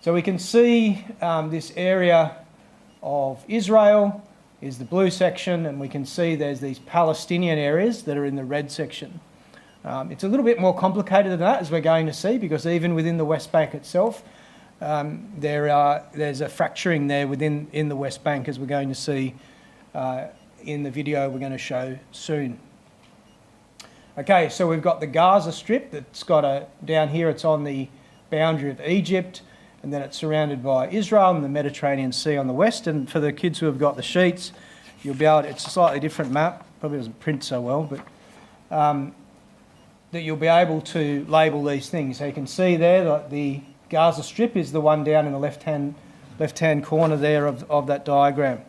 So we can see this area of Israel is the blue section, and we can see there's these Palestinian areas that are in the red section. It's a little bit more complicated than that, as we're going to see, because even within the West Bank itself, there's a fracturing there in the West Bank, as we're going to see in the video we're going to show soon. Okay, so we've got the Gaza Strip that's got down here, it's on the boundary of Egypt, and then it's surrounded by Israel and the Mediterranean Sea on the west. And for the kids who have got the sheets, you'll be able to, it's a slightly different map, probably doesn't print so well, but that you'll be able to label these things. So you can see there that the Gaza Strip is the one down in the left-hand corner there of that diagram.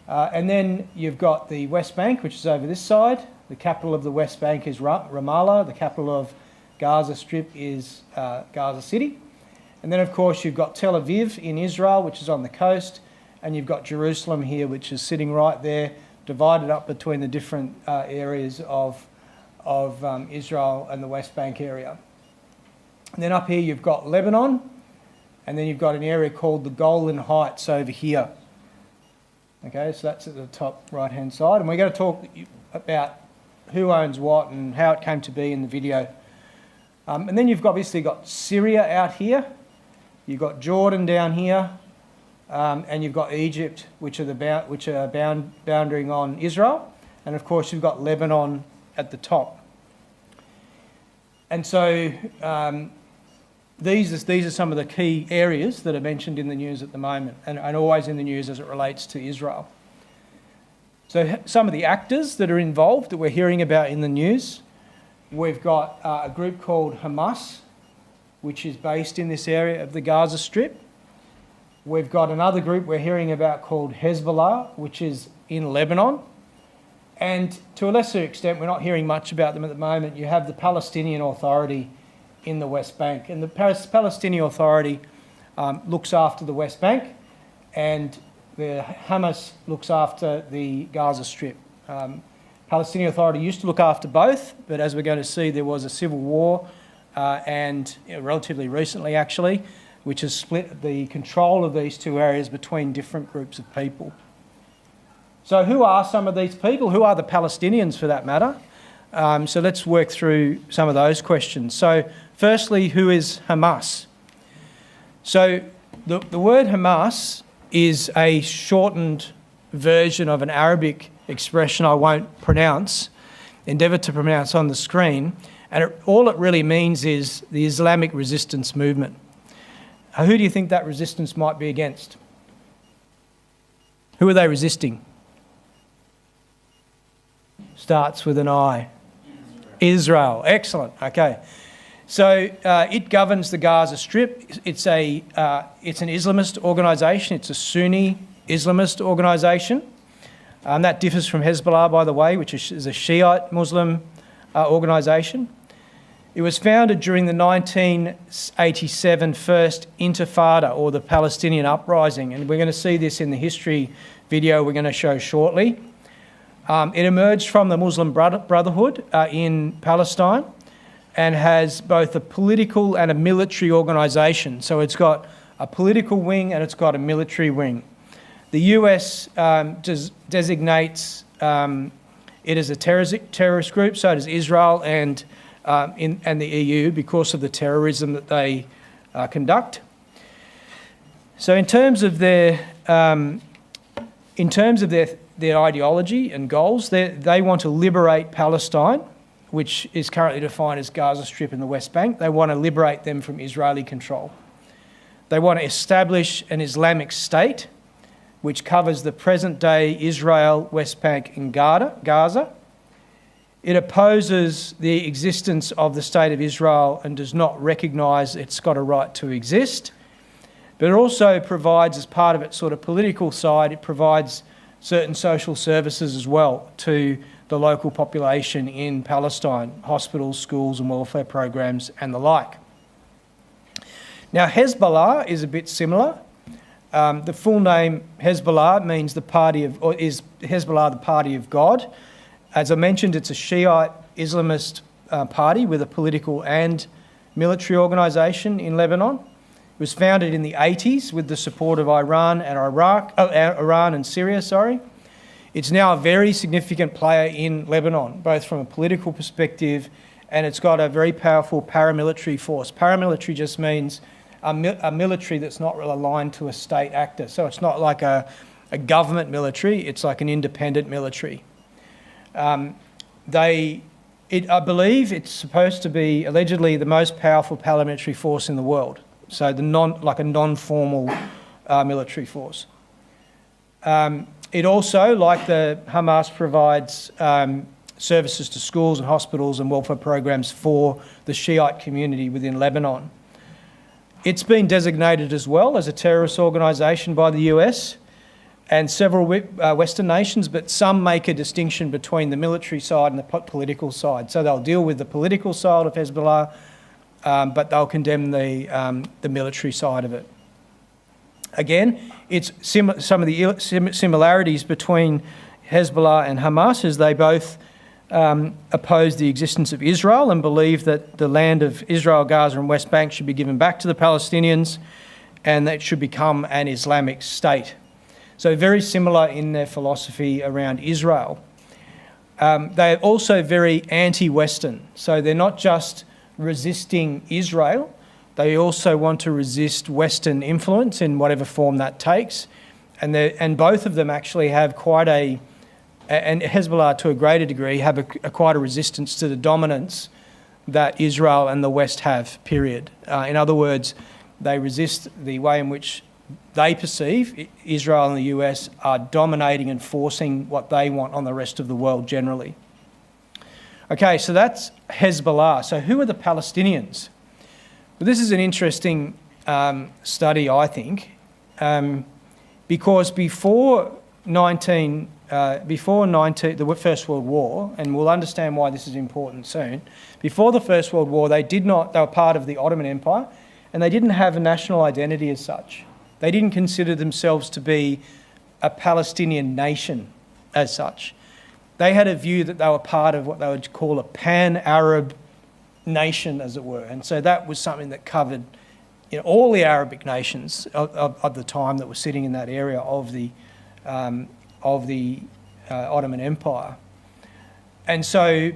And then you've got the West Bank, which is over this side. The capital of the West Bank is Ramallah. The capital of Gaza Strip is Gaza City. And then, of course, you've got Tel Aviv in Israel, which is on the coast. And you've got Jerusalem here, which is sitting right there, divided up between the different areas of Israel and the West Bank area. And then up here you've got Lebanon, and then you've got an area called the Golan Heights over here. Okay, so that's at the top right-hand side. And we're going to talk about who owns what and how it came to be in the video. And then you've obviously got Syria out here, you've got Jordan down here, and you've got Egypt, which are bounding on Israel, and of course you've got Lebanon at the top. And so these are some of the key areas that are mentioned in the news at the moment, and always in the news as it relates to Israel. So some of the actors that are involved that we're hearing about in the news, we've got a group called Hamas, which is based in this area of the Gaza Strip. We've got another group we're hearing about called Hezbollah, which is in Lebanon. And to a lesser extent, we're not hearing much about them at the moment. You have the Palestinian Authority in the West Bank. And the Palestinian Authority looks after the West Bank, and the Hamas looks after the Gaza Strip. Palestinian Authority used to look after both, but as we're going to see, there was a civil war, and relatively recently actually, which has split the control of these two areas between different groups of people. So who are some of these people? Who are the Palestinians, for that matter? So let's work through some of those questions. So firstly, who is Hamas? So the word Hamas is a shortened version of an Arabic expression I won't endeavour to pronounce on the screen, and all it really means is the Islamic resistance movement. Who do you think that resistance might be against? Who are they resisting? Starts with an I. Israel. Excellent. Okay. So it governs the Gaza Strip. It's an Islamist organisation. It's a Sunni Islamist organisation. That differs from Hezbollah, by the way, which is a Shiite Muslim organisation. It was founded during the 1987 First Intifada, or the Palestinian Uprising, and we're going to see this in the history video we're going to show shortly. It emerged from the Muslim Brotherhood in Palestine, and has both a political and a military organisation. So it's got a political wing and it's got a military wing. The US designates it as a terrorist group, so does Israel and the EU, because of the terrorism that they conduct. So in terms of their ideology and goals, they want to liberate Palestine, which is currently defined as Gaza Strip and the West Bank. They want to liberate them from Israeli control. They want to establish an Islamic state, which covers the present-day Israel, West Bank and Gaza. It opposes the existence of the State of Israel and does not recognise it's got a right to exist. But it also provides, as part of its sort of political side, it provides certain social services as well to the local population in Palestine, hospitals, schools and welfare programs and the like. Now Hezbollah is a bit similar. The full name Hezbollah means the party of, or is Hezbollah the party of God. As I mentioned, it's a Shiite Islamist party with a political and military organisation in Lebanon. was founded in the 80s with the support of Iran and Syria, sorry. It's now a very significant player in Lebanon, both from a political perspective, and it's got a very powerful paramilitary force. Paramilitary just means a military that's not really aligned to a state actor. So it's not like a government military, it's like an independent military. I believe it's supposed to be allegedly the most powerful paramilitary force in the world. So a non-formal military force. It also, like the Hamas, provides services to schools and hospitals and welfare programs for the Shiite community within Lebanon. It's been designated as well as a terrorist organisation by the US and several Western nations, but some make a distinction between the military side and the political side. So they'll deal with the political side of Hezbollah, but they'll condemn the military side of it. Again, it's some of the similarities between Hezbollah and Hamas is they both oppose the existence of Israel and believe that the land of Israel, Gaza and West Bank should be given back to the Palestinians and that it should become an Islamic state. So very similar in their philosophy around Israel. They're also very anti-Western. So they're not just resisting Israel, they also want to resist Western influence in whatever form that takes. And both of them actually have and Hezbollah to a greater degree, have quite a resistance to the dominance that Israel and the West have, period. In other words, they resist the way in which they perceive Israel and the US are dominating and forcing what they want on the rest of the world generally. Okay, so that's Hezbollah. So who are the Palestinians? Well, this is an interesting study, I think, because before the First World War, and we'll understand why this is important soon, before the First World War, they were part of the Ottoman Empire, and they didn't have a national identity as such. They didn't consider themselves to be a Palestinian nation as such. They had a view that they were part of what they would call a pan-Arab nation, as it were. And so that was something that covered all the Arabic nations of the time that were sitting in that area of the Ottoman Empire. And so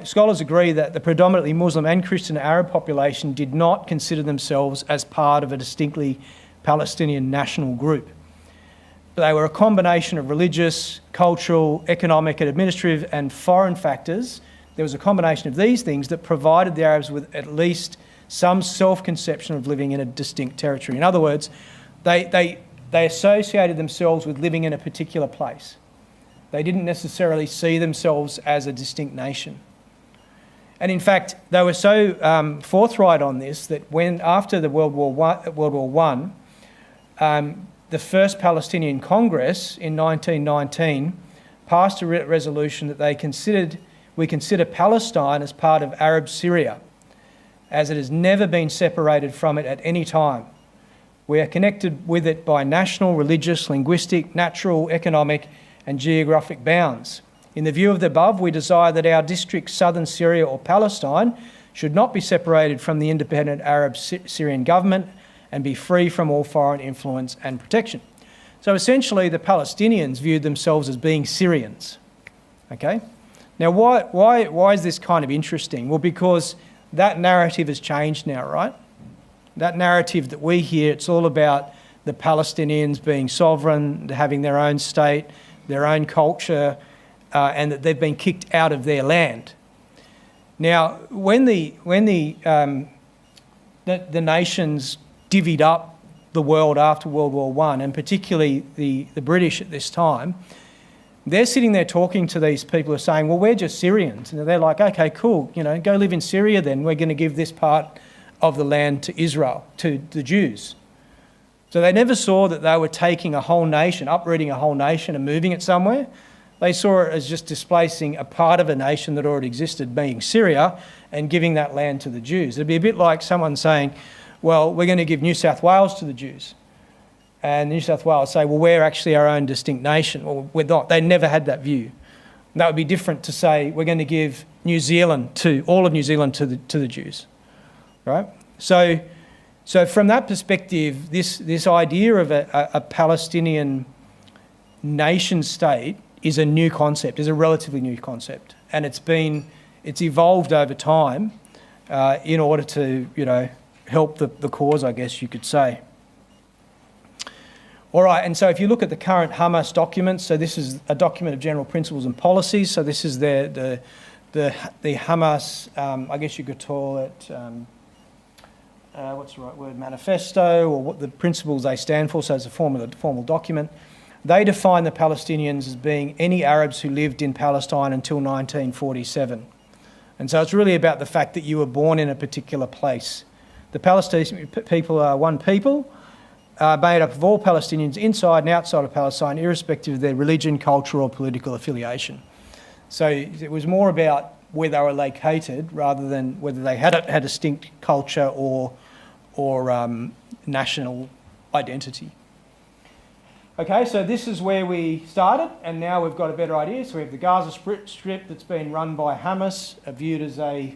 scholars agree that the predominantly Muslim and Christian Arab population did not consider themselves as part of a distinctly Palestinian national group. But they were a combination of religious, cultural, economic and administrative and foreign factors. There was a combination of these things that provided the Arabs with at least some self-conception of living in a distinct territory. In other words, they associated themselves with living in a particular place. They didn't necessarily see themselves as a distinct nation. And in fact, they were so forthright on this that after the World War I, the first Palestinian Congress in 1919 passed a resolution that we consider Palestine as part of Arab Syria, as it has never been separated from it at any time. We are connected with it by national, religious, linguistic, natural, economic and geographic bounds. In the view of the above, we desire that our district, southern Syria or Palestine, should not be separated from the independent Arab Syrian government and be free from all foreign influence and protection. So essentially, the Palestinians viewed themselves as being Syrians. Okay? Now, why is this kind of interesting? Well, because that narrative has changed now, right? That narrative that we hear, it's all about the Palestinians being sovereign, having their own state, their own culture, and that they've been kicked out of their land. Now, when the nations divvied up the world after World War I, and particularly the British at this time, they're sitting there talking to these people who are saying, well, we're just Syrians. And they're like, okay, cool, go live in Syria then. We're going to give this part of the land to Israel, to the Jews. So they never saw that they were taking a whole nation, uprooting a whole nation and moving it somewhere. They saw it as just displacing a part of a nation that already existed, being Syria, and giving that land to the Jews. It'd be a bit like someone saying, well, we're going to give New South Wales to the Jews. And New South Wales say, well, we're actually our own distinct nation. Well, we're not. They never had that view. And that would be different to say, we're going to give all of New Zealand to the Jews, right? So So from that perspective, this idea of a Palestinian nation state is a new concept, is a relatively new concept, and it's evolved over time in order to, help the cause, I guess you could say. All right, and so if you look at the current Hamas documents, so this is a document of general principles and policies. So this is the Hamas, I guess you could call it, what's the right word, manifesto, or what the principles they stand for. So it's a formal document. They define the Palestinians as being any Arabs who lived in Palestine until 1947. And so it's really about the fact that you were born in a particular place. The Palestinian people are one people, made up of all Palestinians inside and outside of Palestine, irrespective of their religion, culture or political affiliation. So it was more about where they were located rather than whether they had a distinct culture or national identity. Okay, so this is where we started, and now we've got a better idea. So we have the Gaza Strip that's been run by Hamas, viewed as a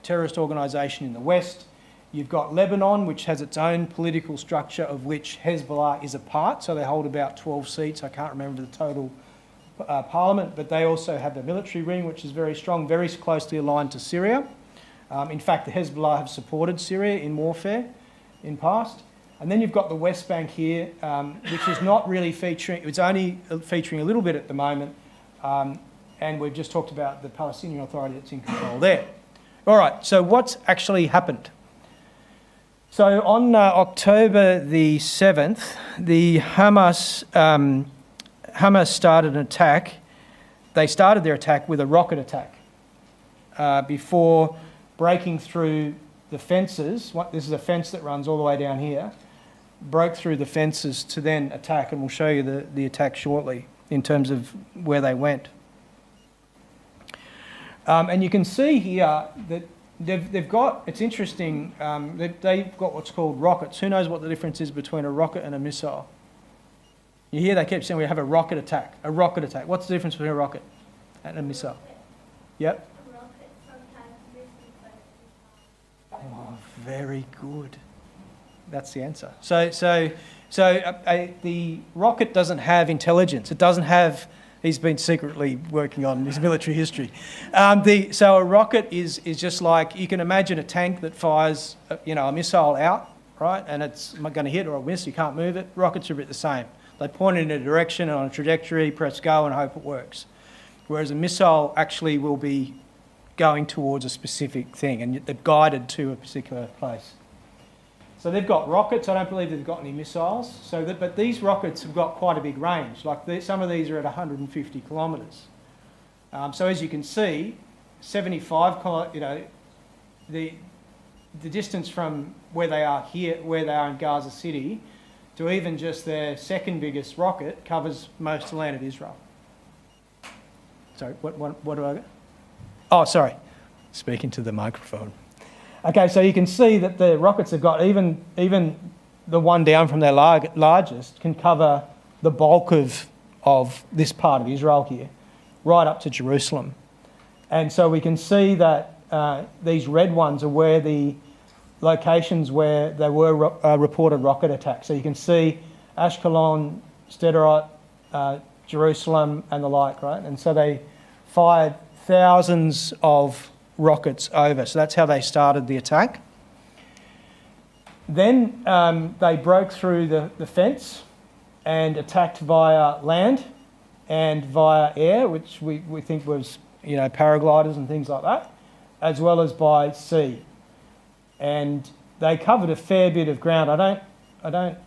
terrorist organisation in the West. You've got Lebanon, which has its own political structure, of which Hezbollah is a part. So they hold about 12 seats. I can't remember the total parliament, but they also have the military wing, which is very strong, very closely aligned to Syria. In fact, the Hezbollah have supported Syria in warfare in past. And then you've got the West Bank here, which is not really featuring, it's only featuring a little bit at the moment. And we've just talked about the Palestinian Authority that's in control there. All right, so what's actually happened? So on October the 7th, the Hamas started an attack. They started their attack with a rocket attack before breaking through the fences. This is a fence that runs all the way down here. Broke through the fences to then attack, and we'll show you the attack shortly in terms of where they went. And you can see here that they've got, it's interesting, they've got what's called rockets. Who knows what the difference is between a rocket and a missile? You hear they keep saying we have a rocket attack. A rocket attack. What's the difference between a rocket and a missile? Yep. Oh, very good. That's the answer. So the rocket doesn't have intelligence. It doesn't have. He's been secretly working on his military history. So a rocket is just like, you can imagine a tank that fires, a missile out, right? And it's going to hit or miss. You can't move it. Rockets are a bit the same. They point in a direction and on a trajectory, press go, and hope it works. Whereas a missile actually will be going towards a specific thing, and they're guided to a particular place. So they've got rockets. I don't believe they've got any missiles. But these rockets have got quite a big range. Like some of these are at 150 kilometres. So as you can see, 75 kilometres. The distance from where they are here, where they are in Gaza City, to even just their second biggest rocket covers most of the land of Israel. Sorry, what do I get? Oh, sorry, speaking to the microphone. Okay, so you can see that the rockets have got, even the one down from their largest can cover the bulk of this part of Israel here, right up to Jerusalem. And so we can see that these red ones are where the locations where there were reported rocket attacks. So you can see Ashkelon, Sderot, Jerusalem and the like, right? And so they fired thousands of rockets over. So that's how they started the attack. Then they broke through the fence and attacked via land and via air, which we think was, paragliders and things like that, as well as by sea. And they covered a fair bit of ground. I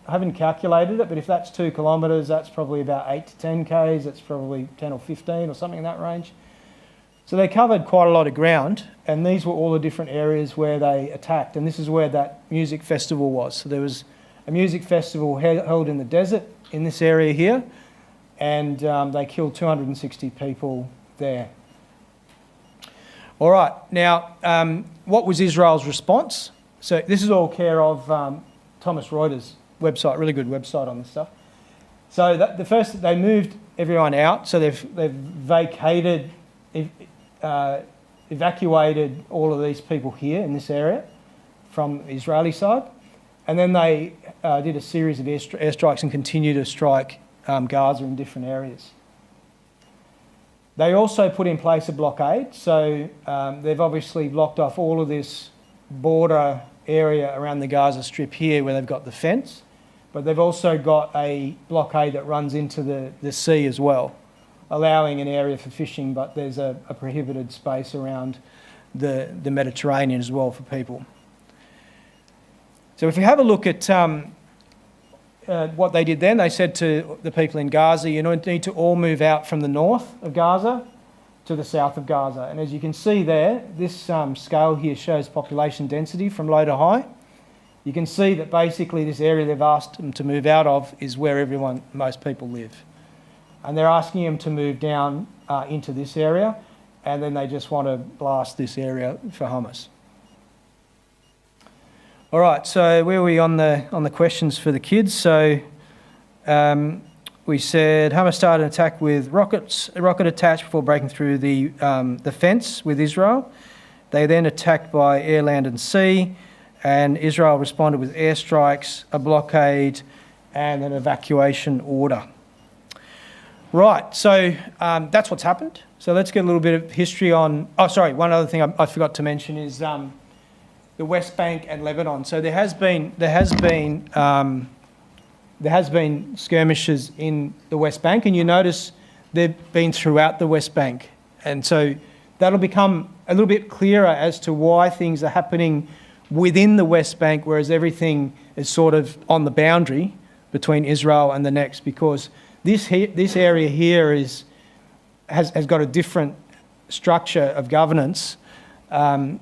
haven't calculated it, but if that's 2 kilometres, that's probably about 8 to 10 k's. That's probably 10 or 15 or something in that range. So they covered quite a lot of ground, and these were all the different areas where they attacked. And this is where that music festival was. So there was a music festival held in the desert in this area here, and they killed 260 people there. All right, now, what was Israel's response? So this is all care of Thomas Reuters' website, really good website on this stuff. So the first, they moved everyone out, so they've evacuated all of these people here in this area from the Israeli side. And then they did a series of airstrikes and continue to strike Gaza in different areas. They also put in place a blockade, so they've obviously blocked off all of this border area around the Gaza Strip here where they've got the fence, but they've also got a blockade that runs into the sea as well, allowing an area for fishing, but there's a prohibited space around the Mediterranean as well for people. So if you have a look at what they did then, they said to the people in Gaza, you need to all move out from the north of Gaza to the south of Gaza. And as you can see there, this scale here shows population density from low to high. You can see that basically this area they've asked them to move out of is where most people live. And they're asking them to move down into this area, and then they just want to blast this area for Hamas. All right, so where are we on the questions for the kids? So we said Hamas started an attack with a rocket attached before breaking through the fence with Israel. They then attacked by air, land and sea, and Israel responded with airstrikes, a blockade and an evacuation order. Right, so that's what's happened. So let's get a little bit of history on... Oh, sorry, one other thing I forgot to mention is the West Bank and Lebanon. So there has been skirmishes in the West Bank, and you notice they've been throughout the West Bank. And so that'll become a little bit clearer as to why things are happening within the West Bank, whereas everything is sort of on the boundary between Israel and the next, because this area here has got a different structure of governance in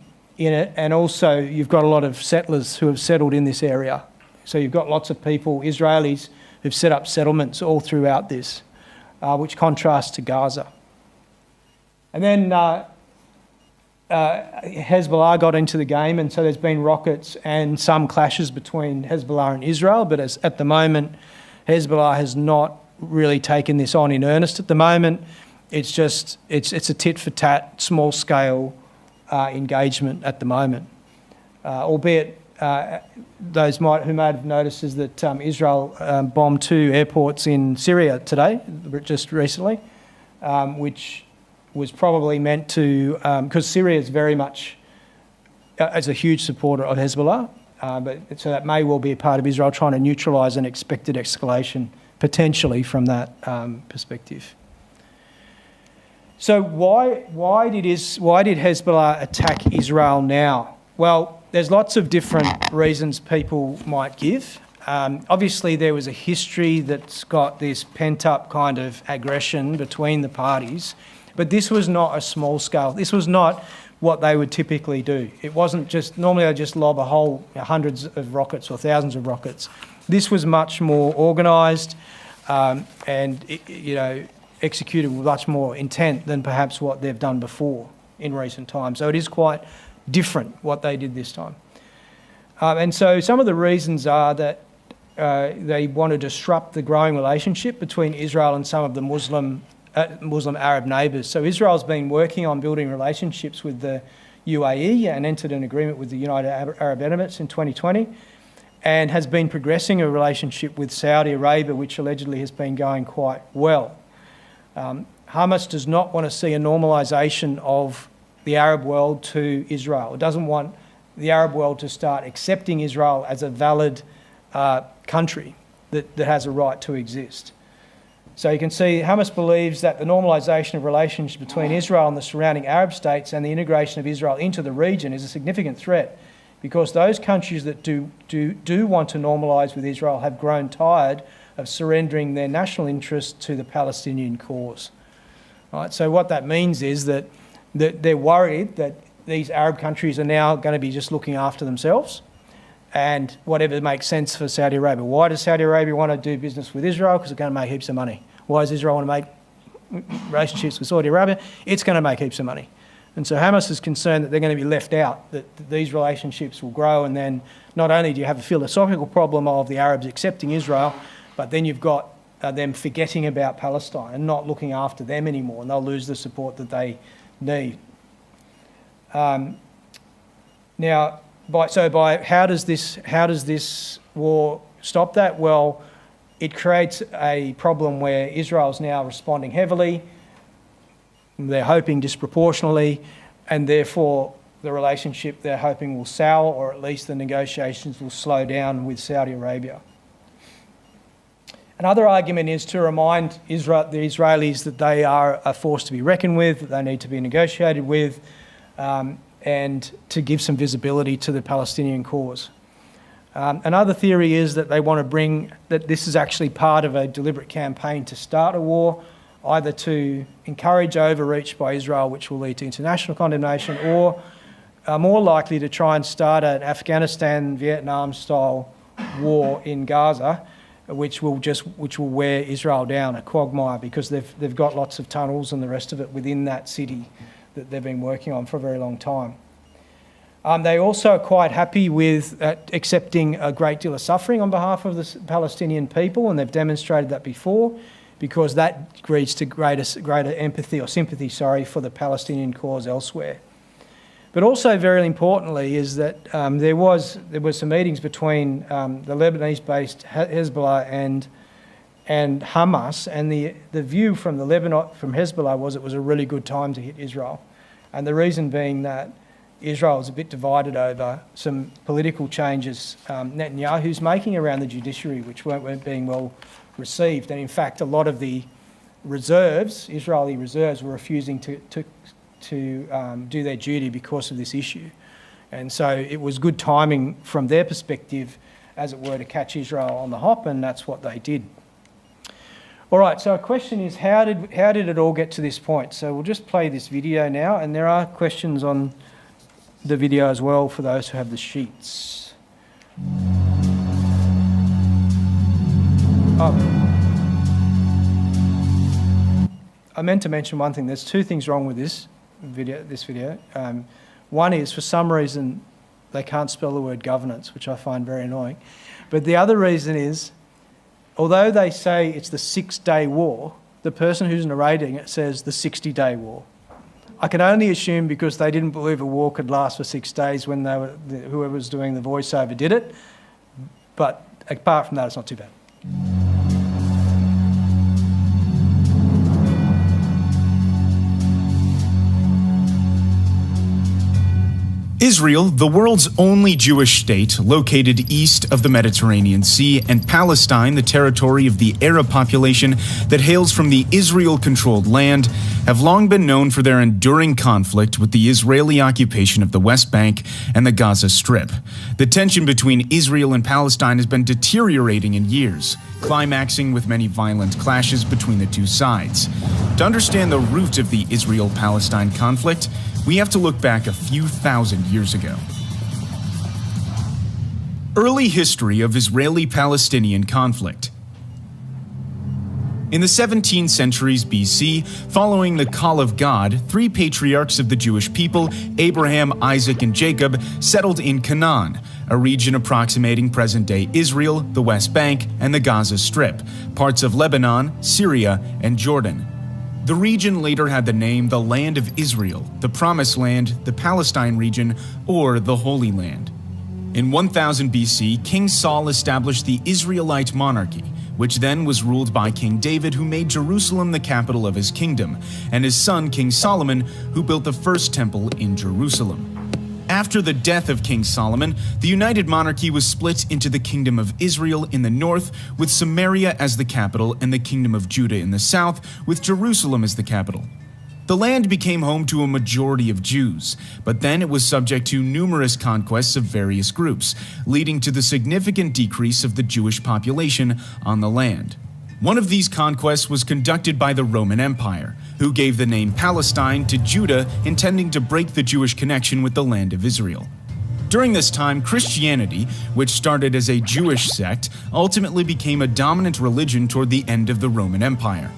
it, and also you've got a lot of settlers who have settled in this area. So you've got lots of people, Israelis, who've set up settlements all throughout this, which contrasts to Gaza. And then Hezbollah got into the game, and so there's been rockets and some clashes between Hezbollah and Israel, but at the moment, Hezbollah has not really taken this on in earnest. At the moment, it's a tit-for-tat, small-scale engagement at the moment. Albeit those who may have noticed is that Israel bombed 2 airports in Syria today, just recently, which was probably meant to, because Syria is very much as a huge supporter of Hezbollah, so that may well be a part of Israel trying to neutralise an expected escalation potentially from that perspective. So why did Hezbollah attack Israel now? Well, there's lots of different reasons people might give. Obviously, there was a history that's got this pent-up kind of aggression between the parties, but this was not a small scale. This was not what they would typically do. It wasn't just, normally they just lob hundreds of rockets or thousands of rockets. This was much more organised and executed with much more intent than perhaps what they've done before in recent times. So it is quite different what they did this time. And so some of the reasons are that they want to disrupt the growing relationship between Israel and some of the Muslim Arab neighbours. So Israel's been working on building relationships with the UAE and entered an agreement with the United Arab Emirates in 2020, and has been progressing a relationship with Saudi Arabia, which allegedly has been going quite well. Hamas does not want to see a normalisation of the Arab world to Israel. It doesn't want the Arab world to start accepting Israel as a valid country that has a right to exist. So you can see Hamas believes that the normalisation of relations between Israel and the surrounding Arab states and the integration of Israel into the region is a significant threat, because those countries that do want to normalise with Israel have grown tired of surrendering their national interests to the Palestinian cause. Right? So what that means is that they're worried that these Arab countries are now going to be just looking after themselves and whatever makes sense for Saudi Arabia. Why does Saudi Arabia want to do business with Israel? Because it's going to make heaps of money. Why does Israel want to make relationships with Saudi Arabia? It's going to make heaps of money. And so Hamas is concerned that they're going to be left out, that these relationships will grow, and then not only do you have a philosophical problem of the Arabs accepting Israel, but then you've got them forgetting about Palestine and not looking after them anymore, and they'll lose the support that they need. Now, how does this war stop that? Well, it creates a problem where Israel's now responding heavily. They're hoping disproportionately, and therefore the relationship they're hoping will sour, or at least the negotiations will slow down with Saudi Arabia. Another argument is to remind the Israelis that they are a force to be reckoned with, that they need to be negotiated with, and to give some visibility to the Palestinian cause. Another theory is that they want to bring that this is actually part of a deliberate campaign to start a war, either to encourage overreach by Israel, which will lead to international condemnation, or more likely to try and start an Afghanistan-Vietnam-style war in Gaza, which will wear Israel down, a quagmire, because they've got lots of tunnels and the rest of it within that city that they've been working on for a very long time. They also are quite happy with accepting a great deal of suffering on behalf of the Palestinian people, and they've demonstrated that before, because that leads to greater empathy or sympathy, for the Palestinian cause elsewhere. But also, very importantly, is that there were some meetings between the Lebanese-based Hezbollah and Hamas, and the view from Hezbollah was it was a really good time to hit Israel, and the reason being that Israel is a bit divided over some political changes Netanyahu's making around the judiciary, which weren't being well received, and in fact, a lot of the Israeli reserves, were refusing to do their duty because of this issue. And so it was good timing from their perspective, as it were, to catch Israel on the hop, and that's what they did. All right, so a question is, how did it all get to this point? So we'll just play this video now, and there are questions on the video as well for those who have the sheets. I meant to mention one thing. There's two things wrong with this video. One is, for some reason, they can't spell the word governance, which I find very annoying. But the other reason is, although they say it's the 6-day war, the person who's narrating it says the 60-day war. I can only assume because they didn't believe a war could last for 6 days when whoever was doing the voiceover did it. But apart from that, it's not too bad. Israel, the world's only Jewish state located east of the Mediterranean Sea, and Palestine, the territory of the Arab population that hails from the Israel-controlled land, have long been known for their enduring conflict with the Israeli occupation of the West Bank and the Gaza Strip. The tension between Israel and Palestine has been deteriorating in years, climaxing with many violent clashes between the two sides. To understand the root of the Israel-Palestine conflict, we have to look back a few thousand years ago. Early history of Israeli-Palestinian conflict. In the 17th centuries BC, following the call of God, 3 patriarchs of the Jewish people, Abraham, Isaac, and Jacob, settled in Canaan, a region approximating present-day Israel, the West Bank, and the Gaza Strip, parts of Lebanon, Syria, and Jordan. The region later had the name the Land of Israel, the Promised Land, the Palestine region, or the Holy Land. In 1000 BC, King Saul established the Israelite monarchy, which then was ruled by King David, who made Jerusalem the capital of his kingdom, and his son King Solomon, who built the first temple in Jerusalem. After the death of King Solomon, the united monarchy was split into the Kingdom of Israel in the north, with Samaria as the capital, and the Kingdom of Judah in the south, with Jerusalem as the capital. The land became home to a majority of Jews, but then it was subject to numerous conquests of various groups, leading to the significant decrease of the Jewish population on the land. One of these conquests was conducted by the Roman Empire, who gave the name Palestine to Judah, intending to break the Jewish connection with the land of Israel. During this time, Christianity, which started as a Jewish sect, ultimately became a dominant religion toward the end of the Roman Empire.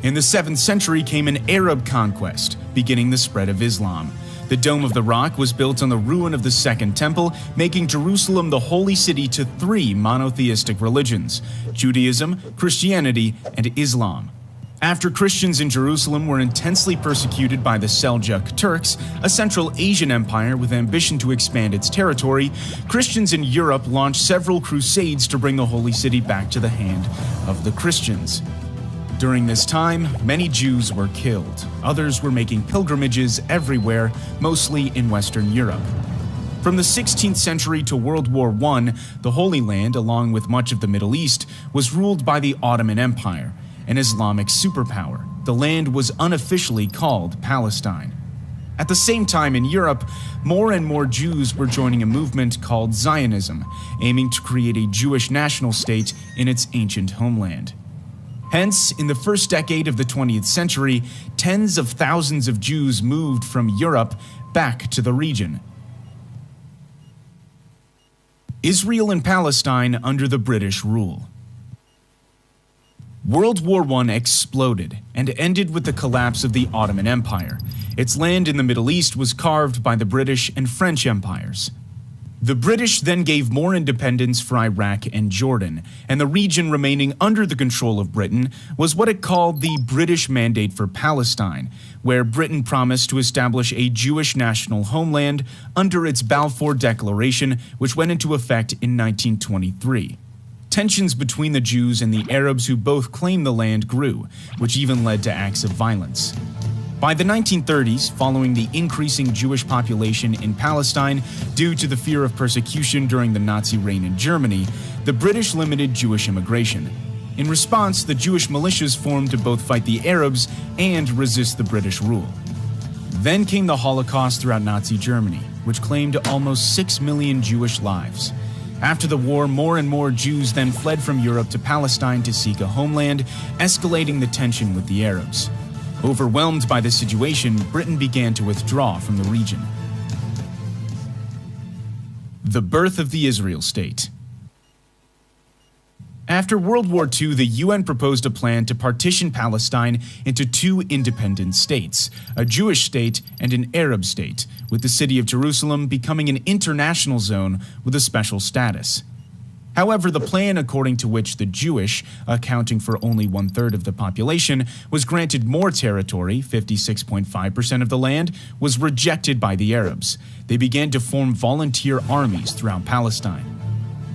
In the 7th century came an Arab conquest, beginning the spread of Islam. The Dome of the Rock was built on the ruin of the Second Temple, making Jerusalem the holy city to 3 monotheistic religions: Judaism, Christianity, and Islam. After Christians in Jerusalem were intensely persecuted by the Seljuk Turks, a Central Asian empire with ambition to expand its territory, Christians in Europe launched several crusades to bring the Holy City back to the hand of the Christians. During this time, many Jews were killed. Others were making pilgrimages everywhere, mostly in Western Europe. From the 16th century to World War I, the Holy Land, along with much of the Middle East, was ruled by the Ottoman Empire, an Islamic superpower. The land was unofficially called Palestine. At the same time in Europe, more and more Jews were joining a movement called Zionism, aiming to create a Jewish national state in its ancient homeland. Hence, in the first decade of the 20th century, tens of thousands of Jews moved from Europe back to the region. Israel and Palestine under the British rule. World War I exploded and ended with the collapse of the Ottoman Empire. Its land in the Middle East was carved by the British and French empires. The British then gave more independence for Iraq and Jordan, and the region remaining under the control of Britain was what it called the British Mandate for Palestine, where Britain promised to establish a Jewish national homeland under its Balfour Declaration, which went into effect in 1923. Tensions between the Jews and the Arabs who both claimed the land grew, which even led to acts of violence. By the 1930s, following the increasing Jewish population in Palestine due to the fear of persecution during the Nazi reign in Germany, the British limited Jewish immigration. In response, the Jewish militias formed to both fight the Arabs and resist the British rule. Then came the Holocaust throughout Nazi Germany, which claimed almost 6 million Jewish lives. After the war, more and more Jews then fled from Europe to Palestine to seek a homeland, escalating the tension with the Arabs. Overwhelmed by the situation, Britain began to withdraw from the region. The birth of the Israel state. After World War II, the UN proposed a plan to partition Palestine into two independent states, a Jewish state and an Arab state, with the city of Jerusalem becoming an international zone with a special status. However, the plan according to which the Jewish, accounting for only 1/3 of the population, was granted more territory, 56.5% of the land, was rejected by the Arabs. They began to form volunteer armies throughout Palestine.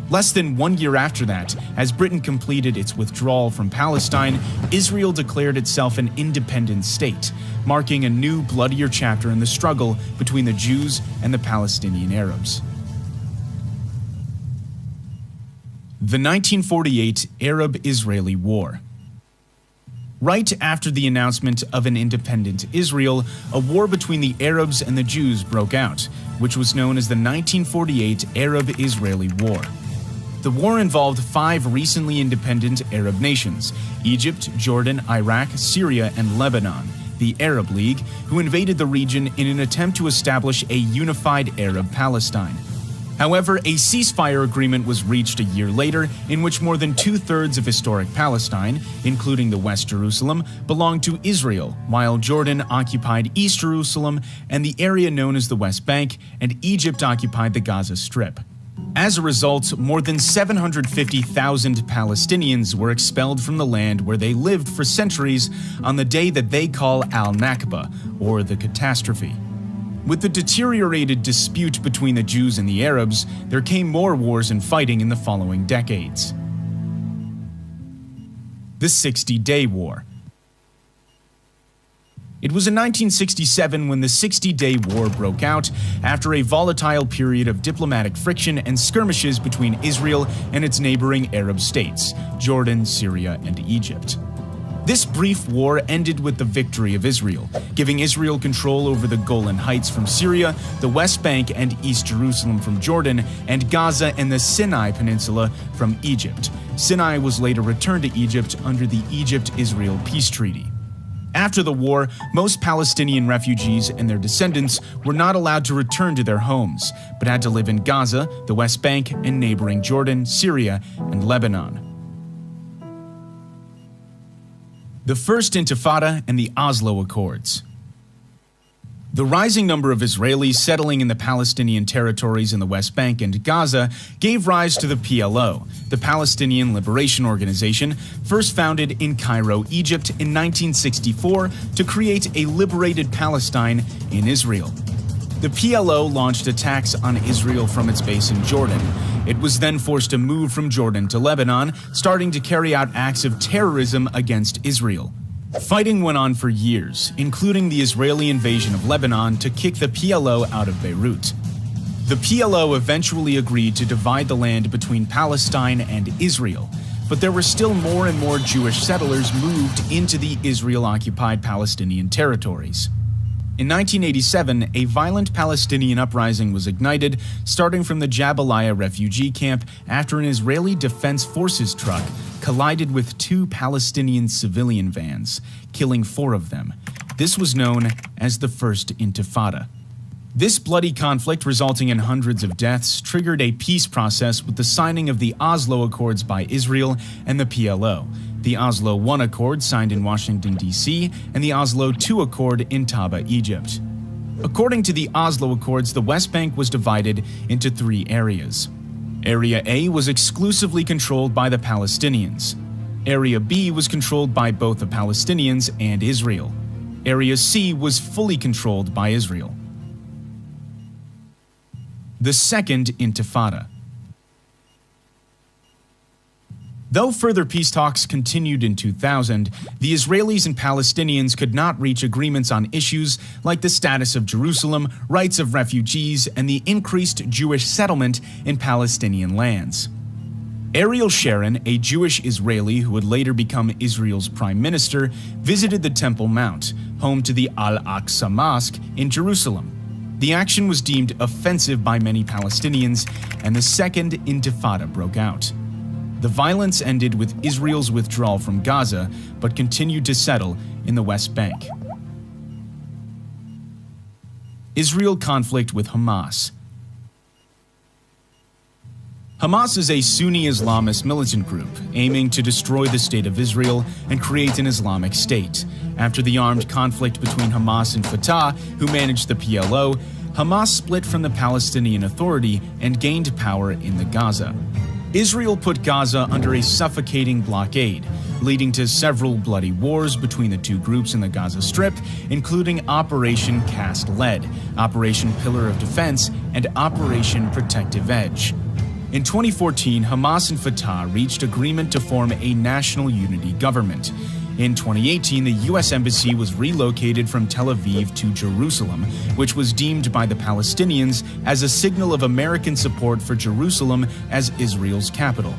Less than 1 year after that, as Britain completed its withdrawal from Palestine, Israel declared itself an independent state, marking a new, bloodier chapter in the struggle between the Jews and the Palestinian Arabs. The 1948 Arab-Israeli War. Right after the announcement of an independent Israel, a war between the Arabs and the Jews broke out, which was known as the 1948 Arab-Israeli War. The war involved 5 recently independent Arab nations: Egypt, Jordan, Iraq, Syria, and Lebanon, the Arab League, who invaded the region in an attempt to establish a unified Arab Palestine. However, a ceasefire agreement was reached a year later in which more than 2/3 of historic Palestine, including the West Jerusalem, belonged to Israel, while Jordan occupied East Jerusalem and the area known as the West Bank, and Egypt occupied the Gaza Strip. As a result, more than 750,000 Palestinians were expelled from the land where they lived for centuries on the day that they call Al-Nakba, or the catastrophe. With the deteriorated dispute between the Jews and the Arabs, there came more wars and fighting in the following decades. The 60-Day War. It was in 1967 when the 60-Day War broke out after a volatile period of diplomatic friction and skirmishes between Israel and its neighboring Arab states, Jordan, Syria, and Egypt. This brief war ended with the victory of Israel, giving Israel control over the Golan Heights from Syria, the West Bank and East Jerusalem from Jordan, and Gaza and the Sinai Peninsula from Egypt. Sinai was later returned to Egypt under the Egypt-Israel Peace Treaty. After the war, most Palestinian refugees and their descendants were not allowed to return to their homes, but had to live in Gaza, the West Bank, and neighboring Jordan, Syria, and Lebanon. The First Intifada and the Oslo Accords. The rising number of Israelis settling in the Palestinian territories in the West Bank and Gaza gave rise to the PLO, the Palestinian Liberation Organization, first founded in Cairo, Egypt in 1964 to create a liberated Palestine in Israel. The PLO launched attacks on Israel from its base in Jordan. It was then forced to move from Jordan to Lebanon, starting to carry out acts of terrorism against Israel. Fighting went on for years, including the Israeli invasion of Lebanon to kick the PLO out of Beirut. The PLO eventually agreed to divide the land between Palestine and Israel, but there were still more and more Jewish settlers moved into the Israel-occupied Palestinian territories. In 1987, a violent Palestinian uprising was ignited, starting from the Jabalia refugee camp after an Israeli Defense Forces truck collided with two Palestinian civilian vans, killing 4 of them. This was known as the First Intifada. This bloody conflict, resulting in hundreds of deaths, triggered a peace process with the signing of the Oslo Accords by Israel and the PLO, the Oslo I Accord signed in Washington, D.C., and the Oslo II Accord in Taba, Egypt. According to the Oslo Accords, the West Bank was divided into 3 areas. Area A was exclusively controlled by the Palestinians. Area B was controlled by both the Palestinians and Israel. Area C was fully controlled by Israel. The Second Intifada. Though further peace talks continued in 2000, the Israelis and Palestinians could not reach agreements on issues like the status of Jerusalem, rights of refugees, and the increased Jewish settlement in Palestinian lands. Ariel Sharon, a Jewish Israeli who would later become Israel's prime minister, visited the Temple Mount, home to the Al-Aqsa Mosque in Jerusalem. The action was deemed offensive by many Palestinians, and the Second Intifada broke out. The violence ended with Israel's withdrawal from Gaza, but continued to settle in the West Bank. Israel conflict with Hamas. Hamas is a Sunni Islamist militant group aiming to destroy the state of Israel and create an Islamic state. After the armed conflict between Hamas and Fatah, who managed the PLO, Hamas split from the Palestinian Authority and gained power in the Gaza. Israel put Gaza under a suffocating blockade, leading to several bloody wars between the two groups in the Gaza Strip, including Operation Cast Lead, Operation Pillar of Defense, and Operation Protective Edge. In 2014, Hamas and Fatah reached agreement to form a national unity government. In 2018, the U.S. Embassy was relocated from Tel Aviv to Jerusalem, which was deemed by the Palestinians as a signal of American support for Jerusalem as Israel's capital.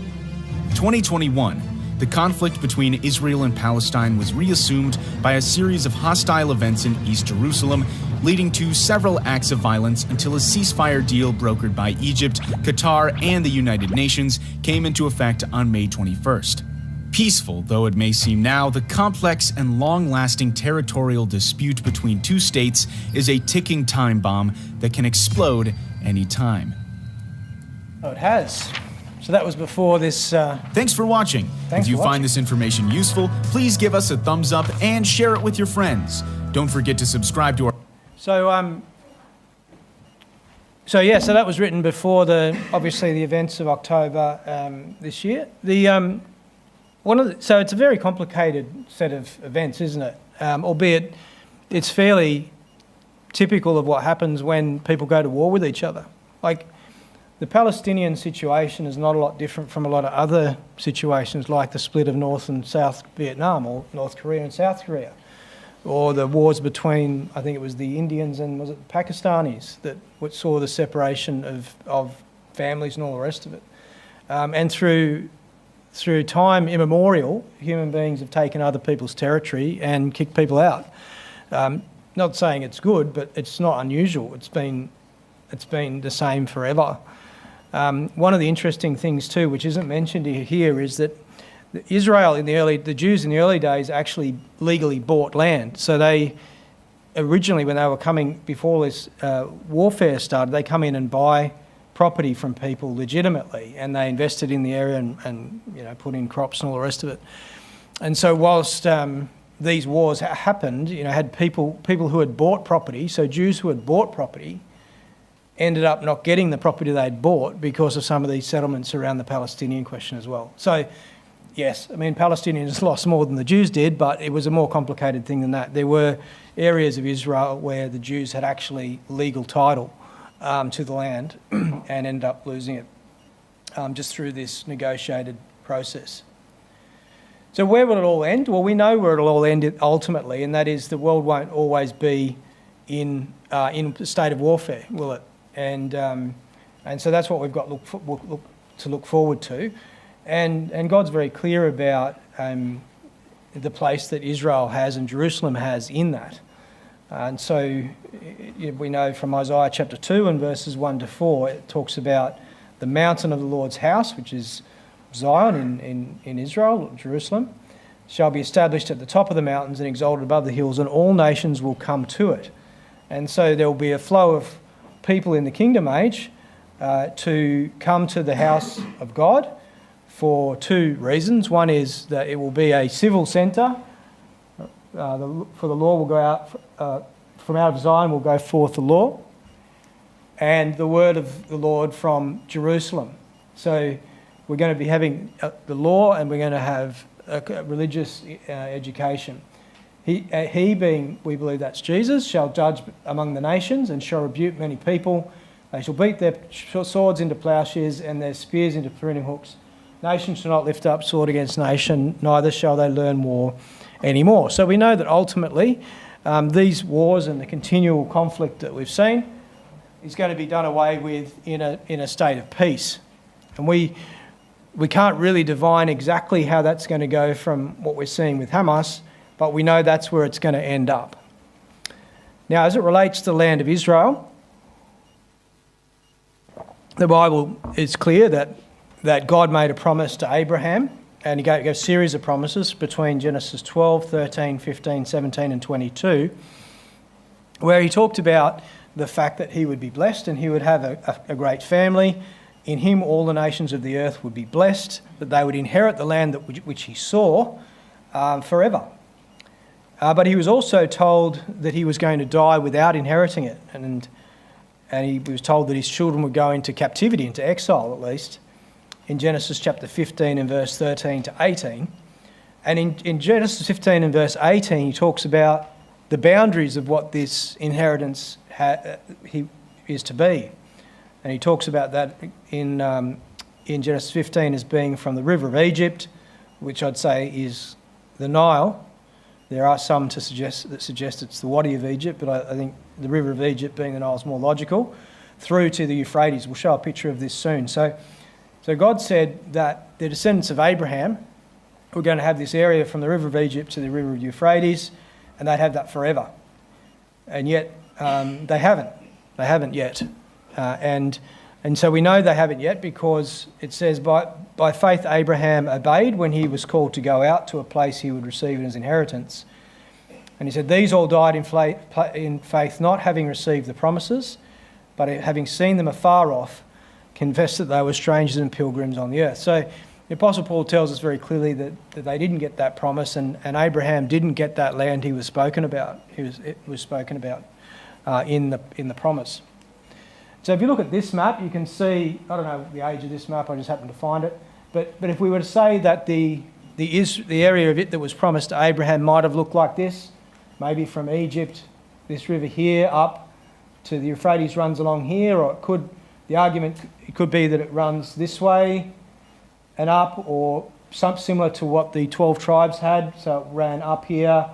2021, the conflict between Israel and Palestine was reassumed by a series of hostile events in East Jerusalem, leading to several acts of violence until a ceasefire deal brokered by Egypt, Qatar, and the United Nations came into effect on May 21st. Peaceful though it may seem now, the complex and long-lasting territorial dispute between two states is a ticking time bomb that can explode any time. Oh, it has. So that was before this... Thanks for watching. If you find this information useful, please give us a thumbs up and share it with your friends. Don't forget to subscribe to our... So that was written before obviously the events of October this year. So it's a very complicated set of events, isn't it? Albeit it's fairly typical of what happens when people go to war with each other. Like, the Palestinian situation is not a lot different from a lot of other situations, like the split of North and South Vietnam, or North Korea and South Korea, or the wars between, I think it was the Indians and was it the Pakistanis that saw the separation of families and all the rest of it. And through time immemorial, human beings have taken other people's territory and kicked people out. Not saying it's good, but it's not unusual. It's been the same forever. One of the interesting things too, which isn't mentioned here, is that the Jews in the early days actually legally bought land. So they originally, when they were coming, before this warfare started, they come in and buy property from people legitimately, and they invested in the area and put in crops and all the rest of it. And so whilst these wars happened, had people who had bought property, so Jews who had bought property, ended up not getting the property they'd bought because of some of these settlements around the Palestinian question as well. So, yes, Palestinians lost more than the Jews did, but it was a more complicated thing than that. There were areas of Israel where the Jews had actually legal title to the land and ended up losing it just through this negotiated process. So where will it all end? Well, we know where it'll all end ultimately, and that is the world won't always be in a state of warfare, will it? And so that's what we've got to look forward to. And God's very clear about the place that Israel has and Jerusalem has in that. And so we know from Isaiah chapter 2 and verses 1 to 4, it talks about the mountain of the Lord's house, which is Zion in Israel, Jerusalem, shall be established at the top of the mountains and exalted above the hills, and all nations will come to it. And so there will be a flow of people in the kingdom age to come to the house of God for two reasons. One is that it will be a civil centre. For the law will go out, from out of Zion will go forth the law, and the word of the Lord from Jerusalem. So we're going to be having the law, and we're going to have a religious education. He being, we believe that's Jesus, shall judge among the nations and shall rebuke many people. They shall beat their swords into plowshares and their spears into pruning hooks. Nation shall not lift up sword against nation, neither shall they learn war anymore. So we know that ultimately these wars and the continual conflict that we've seen is going to be done away with in a state of peace. And we can't really divine exactly how that's going to go from what we're seeing with Hamas, but we know that's where it's going to end up. Now, as it relates to the land of Israel, the Bible is clear that God made a promise to Abraham, and he gave a series of promises between Genesis 12, 13, 15, 17 and 22, where he talked about the fact that he would be blessed and he would have a great family. In him all the nations of the earth would be blessed, that they would inherit the land which he saw forever. But he was also told that he was going to die without inheriting it, and he was told that his children would go into captivity, into exile at least, in Genesis chapter 15 and verse 13 to 18. And in Genesis 15 and verse 18, he talks about the boundaries of what this inheritance is to be. And he talks about that in Genesis 15 as being from the river of Egypt, which I'd say is the Nile. There are some that suggest it's the Wadi of Egypt, but I think the river of Egypt being the Nile is more logical, through to the Euphrates. We'll show a picture of this soon. So God said that the descendants of Abraham were going to have this area from the river of Egypt to the river of Euphrates, and they'd have that forever. And yet they haven't. They haven't yet. And so we know they haven't yet because it says, by faith Abraham obeyed when he was called to go out to a place he would receive in his inheritance. And he said, these all died in faith, not having received the promises, but having seen them afar off, confessed that they were strangers and pilgrims on the earth. So the Apostle Paul tells us very clearly that they didn't get that promise, and Abraham didn't get that land he was spoken about. It was spoken about in the promise. So if you look at this map, you can see, I don't know the age of this map, I just happened to find it, but if we were to say that the area of it that was promised to Abraham might have looked like this, maybe from Egypt, this river here, up to the Euphrates runs along here, or the argument could be that it runs this way and up, or something similar to what the 12 tribes had, so it ran up here,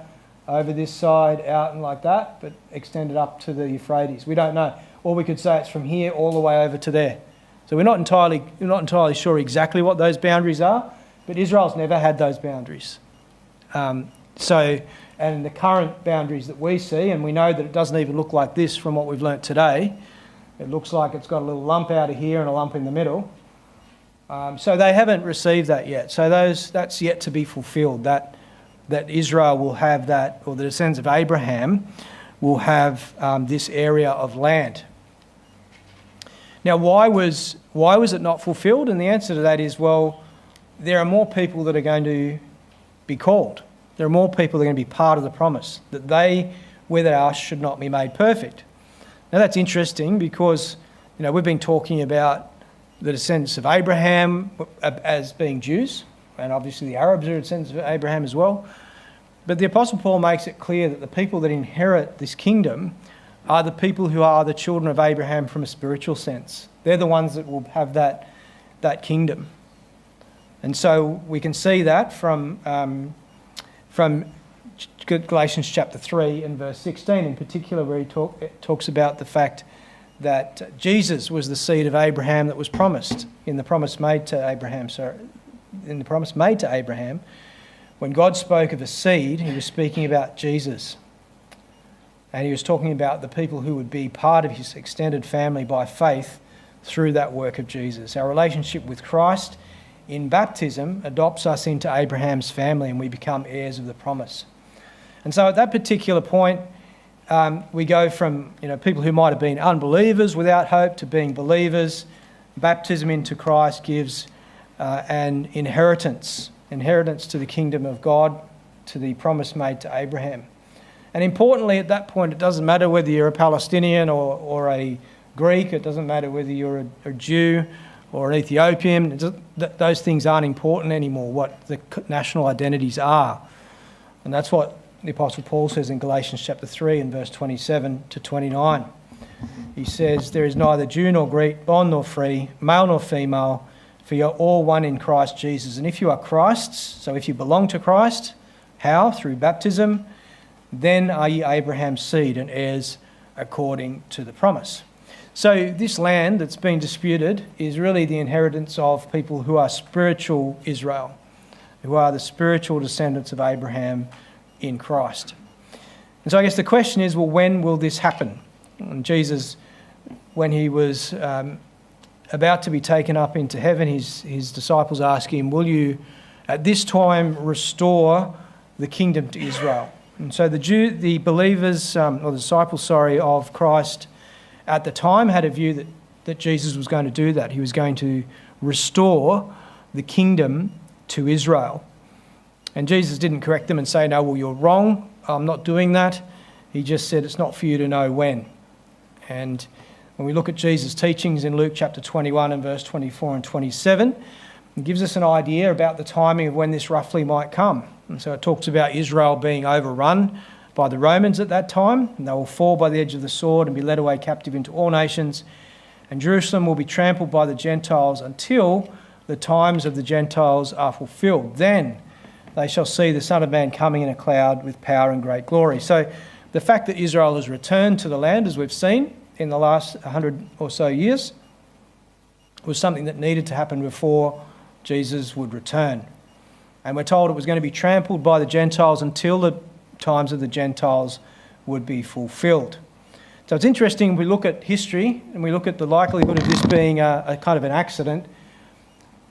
over this side, out and like that, but extended up to the Euphrates. We don't know. Or we could say it's from here all the way over to there. So we're not entirely sure exactly what those boundaries are, but Israel's never had those boundaries. And the current boundaries that we see, and we know that it doesn't even look like this from what we've learnt today. It looks like it's got a little lump out of here and a lump in the middle. So they haven't received that yet. So that's yet to be fulfilled, that Israel will have that, or the descendants of Abraham will have this area of land. Now, why was it not fulfilled? And the answer to that is, well, there are more people that are going to be called. There are more people that are going to be part of the promise, that they with us should not be made perfect. Now that's interesting because, we've been talking about the descendants of Abraham as being Jews, and obviously the Arabs are descendants of Abraham as well. But the Apostle Paul makes it clear that the people that inherit this kingdom are the people who are the children of Abraham from a spiritual sense. They're the ones that will have that kingdom. And so we can see that from Galatians chapter 3 and verse 16 in particular, where it talks about the fact that Jesus was the seed of Abraham that was promised in the promise made to Abraham. When God spoke of a seed, he was speaking about Jesus. And he was talking about the people who would be part of his extended family by faith through that work of Jesus. Our relationship with Christ in baptism adopts us into Abraham's family and we become heirs of the promise. And so at that particular point, we go from people who might have been unbelievers without hope to being believers. Baptism into Christ gives an inheritance to the kingdom of God, to the promise made to Abraham. And importantly, at that point, it doesn't matter whether you're a Palestinian or a Greek. It doesn't matter whether you're a Jew or an Ethiopian. Those things aren't important anymore, what the national identities are. And that's what the Apostle Paul says in Galatians chapter 3 and verse 27 to 29. He says, "There is neither Jew nor Greek, bond nor free, male nor female, for you're all one in Christ Jesus." And if you are Christ's, so if you belong to Christ, how? Through baptism, then are ye Abraham's seed and heirs according to the promise. So this land that's been disputed is really the inheritance of people who are spiritual Israel, who are the spiritual descendants of Abraham in Christ. And so I guess the question is, well, when will this happen? And Jesus, when he was about to be taken up into heaven, his disciples asked him, will you at this time restore the kingdom to Israel? And so the believers, or the disciples, of Christ at the time had a view that Jesus was going to do that. He was going to restore the kingdom to Israel. And Jesus didn't correct them and say, no, well, you're wrong, I'm not doing that. He just said it's not for you to know when. And when we look at Jesus' teachings in Luke chapter 21 and verse 24 and 27, it gives us an idea about the timing of when this roughly might come. And so it talks about Israel being overrun by the Romans at that time, and they will fall by the edge of the sword and be led away captive into all nations. And Jerusalem will be trampled by the Gentiles until the times of the Gentiles are fulfilled. Then they shall see the Son of Man coming in a cloud with power and great glory. So the fact that Israel has returned to the land, as we've seen in the last 100 or so years, was something that needed to happen before Jesus would return. And we're told it was going to be trampled by the Gentiles until the times of the Gentiles would be fulfilled. So it's interesting, we look at history and we look at the likelihood of this being a kind of an accident.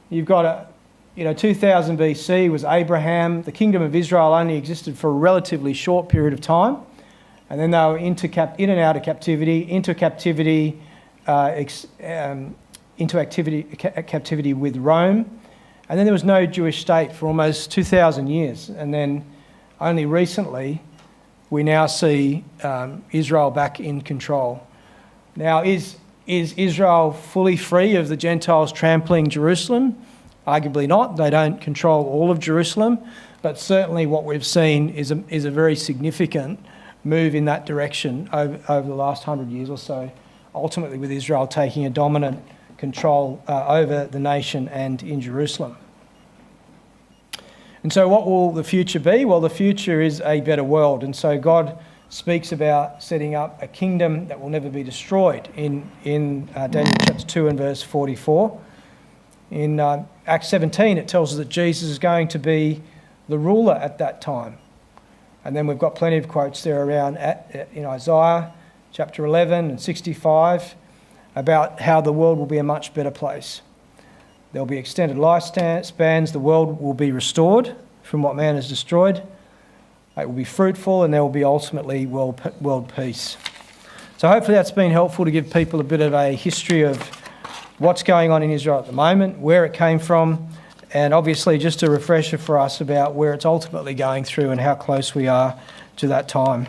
You've got 2000 BC was Abraham. The kingdom of Israel only existed for a relatively short period of time. And then they were in and out of captivity, into captivity with Rome. And then there was no Jewish state for almost 2,000 years. And then only recently we now see Israel back in control. Now, is Israel fully free of the Gentiles trampling Jerusalem? Arguably not. They don't control all of Jerusalem. But certainly what we've seen is a very significant move in that direction over the last 100 years or so, ultimately with Israel taking a dominant control over the nation and in Jerusalem. And so what will the future be? Well, the future is a better world. And so God speaks about setting up a kingdom that will never be destroyed in Daniel chapter 2 and verse 44. In Acts 17, it tells us that Jesus is going to be the ruler at that time. And then we've got plenty of quotes there around in Isaiah chapter 11 and 65 about how the world will be a much better place. There will be extended lifespans, the world will be restored from what man has destroyed. It will be fruitful and there will be ultimately world peace. So hopefully that's been helpful to give people a bit of a history of what's going on in Israel at the moment, where it came from, and obviously just a refresher for us about where it's ultimately going through and how close we are to that time.